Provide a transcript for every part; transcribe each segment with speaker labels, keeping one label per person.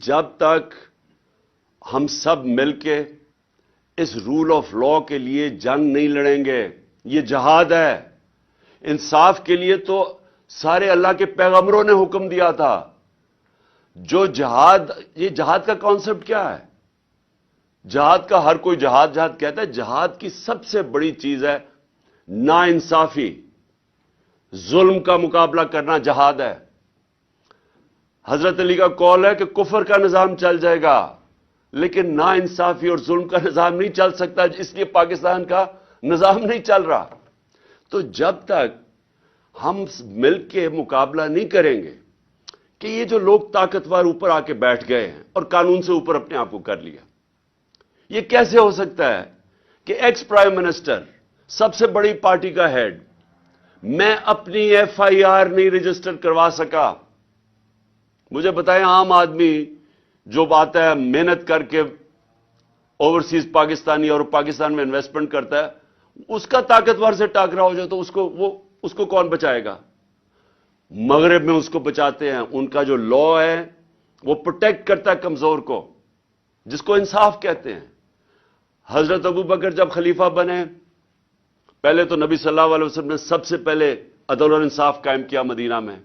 Speaker 1: جب تک ہم سب مل کے اس رول آف لا کے لیے جنگ نہیں لڑیں گے، یہ جہاد ہے۔ انصاف کے لیے تو سارے اللہ کے پیغمبروں نے حکم دیا تھا۔ جو جہاد، یہ جہاد کا کانسیپٹ کیا ہے؟ جہاد کا ہر کوئی جہاد کہتا ہے۔ جہاد کی سب سے بڑی چیز ہے نا انصافی، ظلم کا مقابلہ کرنا جہاد ہے۔ حضرت علی کا قول ہے کہ کفر کا نظام چل جائے گا لیکن نا انصافی اور ظلم کا نظام نہیں چل سکتا، اس لیے پاکستان کا نظام نہیں چل رہا۔ تو جب تک ہم مل کے مقابلہ نہیں کریں گے کہ یہ جو لوگ طاقتور اوپر آ کے بیٹھ گئے ہیں اور قانون سے اوپر اپنے آپ کو کر لیا، یہ کیسے ہو سکتا ہے کہ ایکس پرائم منسٹر، سب سے بڑی پارٹی کا ہیڈ، میں اپنی ایف آئی آر نہیں رجسٹر کروا سکا؟ مجھے بتائیں، عام آدمی جو بات ہے محنت کر کے اوورسیز پاکستانی اور پاکستان میں انویسٹمنٹ کرتا ہے، اس کا طاقتور سے ٹاکرا ہو جائے تو اس کو کون بچائے گا؟ مغرب میں اس کو بچاتے ہیں۔ ان کا جو لا ہے وہ پروٹیکٹ کرتا ہے کمزور کو، جس کو انصاف کہتے ہیں۔ حضرت ابو بکر جب خلیفہ بنے، پہلے تو نبی صلی اللہ علیہ وسلم نے سب سے پہلے عدل اور انصاف قائم کیا مدینہ میں۔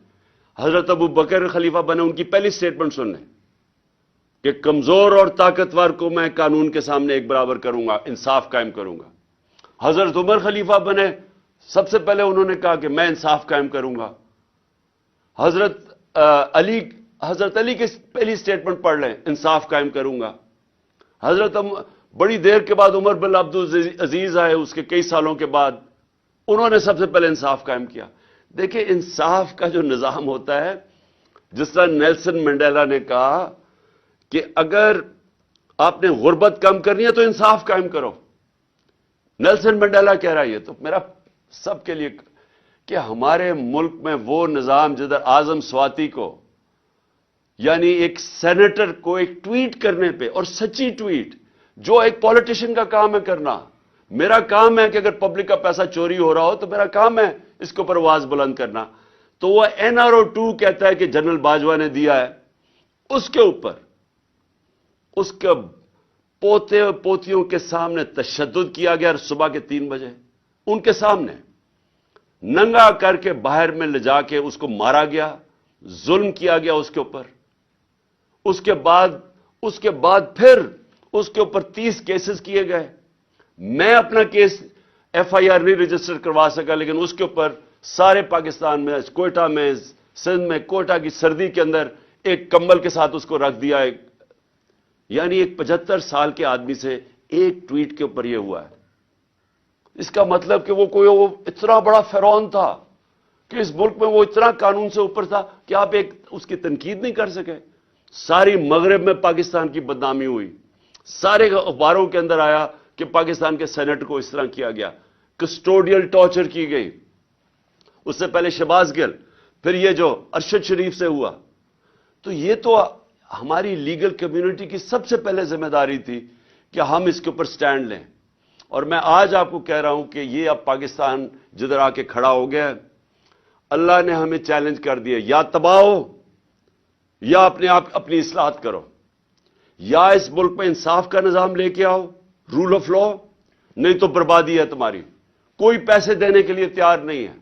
Speaker 1: حضرت ابو بکر خلیفہ بنے، ان کی پہلی سٹیٹمنٹ سن لیں کہ کمزور اور طاقتور کو میں قانون کے سامنے ایک برابر کروں گا، انصاف قائم کروں گا۔ حضرت عمر خلیفہ بنے، سب سے پہلے انہوں نے کہا کہ میں انصاف قائم کروں گا۔ حضرت علی کی پہلی سٹیٹمنٹ پڑھ لیں، انصاف قائم کروں گا۔ بڑی دیر کے بعد عمر بن عبد العزیز آئے، اس کے کئی سالوں کے بعد انہوں نے سب سے پہلے انصاف قائم کیا۔ دیکھیں، انصاف کا جو نظام ہوتا ہے، جس طرح نیلسن منڈیلا نے کہا کہ اگر آپ نے غربت کم کرنی ہے تو انصاف قائم کرو۔ نیلسن منڈیلا کہہ رہا ہے، یہ تو میرا سب کے لیے، کہ ہمارے ملک میں وہ نظام جدھر اعظم سواتی کو، یعنی ایک سینیٹر کو ایک ٹویٹ کرنے پہ، اور سچی ٹویٹ جو ایک پولیٹیشین کا کام ہے کرنا، میرا کام ہے کہ اگر پبلک کا پیسہ چوری ہو رہا ہو تو میرا کام ہے اس کے اوپر آواز بلند کرنا، تو وہ NRO2 کہتا ہے کہ جنرل باجوہ نے دیا ہے، اس کے اوپر اس کے پوتے پوتیوں کے سامنے تشدد کیا گیا، صبح کے 3 بجے ان کے سامنے ننگا کر کے باہر میں لے جا کے اس کو مارا گیا، ظلم کیا گیا اس کے اوپر۔ اس کے بعد پھر اس کے اوپر 30 کیسز کیے گئے۔ میں اپنا کیس FIR نہیں رجسٹر کروا سکا، لیکن اس کے اوپر سارے پاکستان میں، کوئٹہ میں، سندھ میں، کوئٹہ کی سردی کے اندر ایک کمبل کے ساتھ اس کو رکھ دیا۔ یعنی ایک 75 سال کے آدمی سے ایک ٹویٹ کے اوپر یہ ہوا ہے۔ اس کا مطلب کہ وہ اتنا بڑا فرعون تھا کہ اس ملک میں وہ اتنا قانون سے اوپر تھا کہ آپ اس کی تنقید نہیں کر سکے۔ ساری مغرب میں پاکستان کی بدنامی ہوئی، سارے اخباروں کے اندر آیا کہ پاکستان کے سینٹ کو اس طرح کیا گیا، کسٹوڈیل ٹارچر کی گئی۔ اس سے پہلے شہباز گل، پھر یہ جو ارشد شریف سے ہوا۔ تو یہ تو ہماری لیگل کمیونٹی کی سب سے پہلے ذمہ داری تھی کہ ہم اس کے اوپر سٹینڈ لیں۔ اور میں آج آپ کو کہہ رہا ہوں کہ یہ اب پاکستان جدھر آ کے کھڑا ہو گیا ہے، اللہ نے ہمیں چیلنج کر دیا، یا تباہ ہو یا اپنی اصلاحات کرو، یا اس ملک میں انصاف کا نظام لے کے آؤ، رول آف لا، نہیں تو بربادی ہے تمہاری۔ کوئی پیسے دینے کے لیے تیار نہیں ہے۔